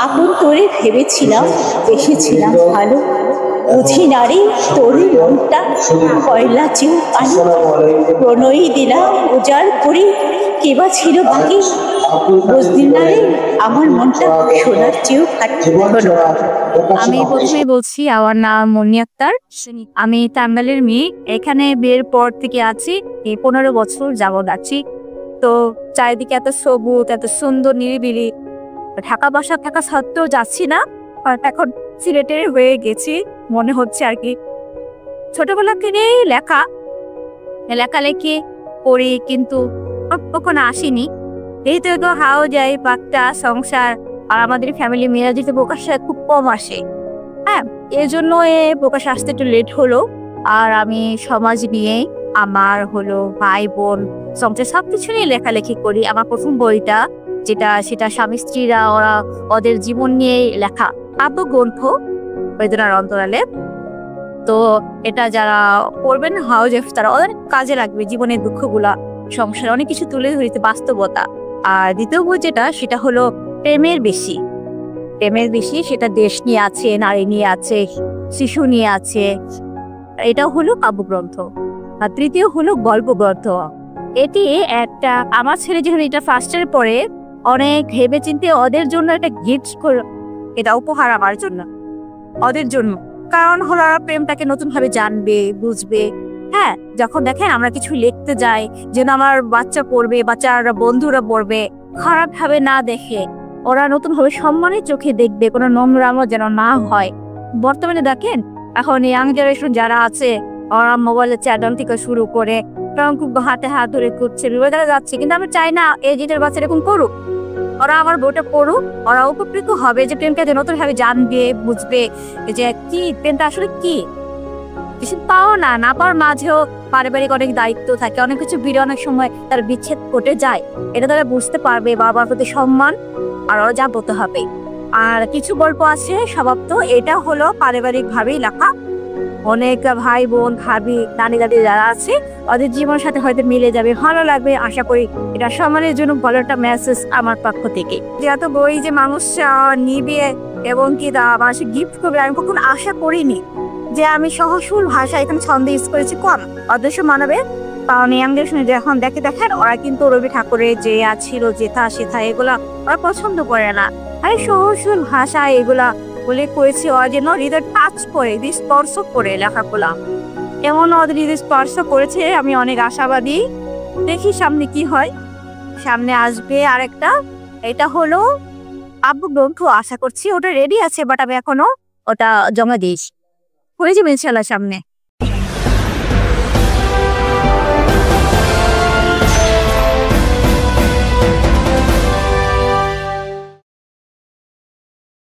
আপন তোরে ভেবেছিলাম, বেসেছিলাম ভালো, বুঝি নারী তোরে মনটা কয়লা চেউ পানি, প্রণয়ী দিলাম উজাড় করি, কেবা ছিল বাকি, বুঝলি না রে আমার মনটা সোনার চেয়েও হলো। আমি প্রথমেই বলছি, আমার নাম মুন্নি আক্তার। আমি টাঙ্গাইলের মেয়ে। এখানে বিয়ের পর থেকে আছি, এই 15 বছর যাবৎ আছি। তো চারিদিকে এত সবুজ, এত সুন্দর, নিরিবিলি। ঢাকা বাসা থাকা সত্ত্বেও যাচ্ছি না, কারণ এখন সিলেটের হয়ে গেছি মনে হচ্ছে আর কি। ছোটবেলা থেকেই লেখালেখি করি, কিন্তু কখনো আসিনি। যেহেতু তো হাও যায় বাচ্চা সংসার, আর আমাদের ফ্যামিলি মেয়েরা যেহেতু প্রকাশ্যে খুব কম আসে, হ্যাঁ, এর জন্য প্রকাশ আসতে একটু লেট হলো। আর আমি সমাজ নিয়ে, আমার হলো ভাই বোন, সংসার সবকিছু নিয়ে লেখালেখি করি। আমার প্রথম বইটা সেটা স্বামী স্ত্রীরা ওদের জীবন নিয়ে লেখা কাব্যগ্রন্থ, বেদনার অন্তরালে। তো এটা যারা পড়বেন হাউজ তারা ওদের কাজে লাগবে, জীবনের দুঃখগুলা, সংসারে অনেক কিছু তুলে ধরিতে, বাস্তবতা। আর দ্বিতীয় বই সেটা হলো প্রেমের বেশি। সেটা দেশ নিয়ে আছে, নারী নিয়ে আছে, শিশু নিয়ে আছে। এটাও হলো কাব্যগ্রন্থ। আর তৃতীয় হলো গল্প গ্রন্থ। এটি একটা, আমার ছেলে যখন এটা ফার্স্ট ইয়ার পরে, অনেক ভেবে চিন্তে ওদের জন্য একটা গিফট করো, এটা উপহার আমার জন্য, ওদের জন্য। কারণ হলো প্রেমটাকে নতুন ভাবে জানবে, বুঝবে। হ্যাঁ, যখন দেখেন আমরা কিছু লিখতে যাই, যেন আমার বাচ্চা পড়বে, বাচ্চারা বন্ধুরা পড়বে, খারাপ ভাবে না দেখে, ওরা নতুন ভাবে সম্মানের চোখে দেখবে, কোনো নোংরামো যেন না হয়। বর্তমানে দেখেন এখন ইয়াং জেনারেশন যারা আছে, ওরা মোবাইলের চ্যানেল থেকে শুরু করে খুব হাতে হাত ধরে ঘুরছে, বিবাদে যাচ্ছে। কিন্তু আমি চাই না এই জিনের বাচ্চা এরকম করুক। ওরা আমার বইটা পড়ুক, ওরা উপকৃত হবে, যে প্রেমকে নতুন ভাবে জানবে, বুঝবে যে কি প্রেমটা আসলে কি। কিছু পাও না পাওয়ার মাঝেও পারিবারিক অনেক দায়িত্ব থাকে, অনেক কিছু ভিড়ে অনেক সময় তার বিচ্ছেদ ঘটে যায়। এটা তারা বুঝতে পারবে, বাবার প্রতি সম্মান আর ওরা যা বলতে হবে। আর কিছু গল্প আছে স্বভাবত, এটা হলো পারিবারিক ভাবেই লেখা। অনেক ভাই বোন, ভাবি, নানি দাদি যারা আছে, ওদের জীবনের সাথে হয়তো মিলে যাবে, ভালো লাগবে আশা করি। এটা সম্মানের জন্য ভালো একটা মেসেজ আমার পক্ষ থেকে। যেহেতু বই যে মানুষ নিবে এবং কি মানুষ গিফট করবে, আমি কখনো আশা করিনি যে আমি সহজসরল ভাষা এখানে ছন্দ ইউজ করেছি কম, অদৃশ্য মানবে। কারণ ইয়াংদের শুনে যখন দেখেন, ওরা কিন্তু রবি ঠাকুরের যে ছিল যেথা সেথা এগুলা ওরা পছন্দ করে না। আর সহজসরল ভাষা এগুলা বলে করেছি, ওরা যেন হৃদয় টাচ করে, স্পর্শ করে লেখাগুলা, এমন ওদের হৃদয় স্পর্শ করেছে। আমি অনেক আশাবাদী, দেখি সামনে কি হয়। সামনে আসবে আরেকটা, এটা হলো কাব্যগ্রন্থ, আশা করছি ওটা রেডি আছে, বাট আমি এখনো ওটা জমা দিয়েছি, হয়ে যাবে ইনশাল্লাহ সামনে।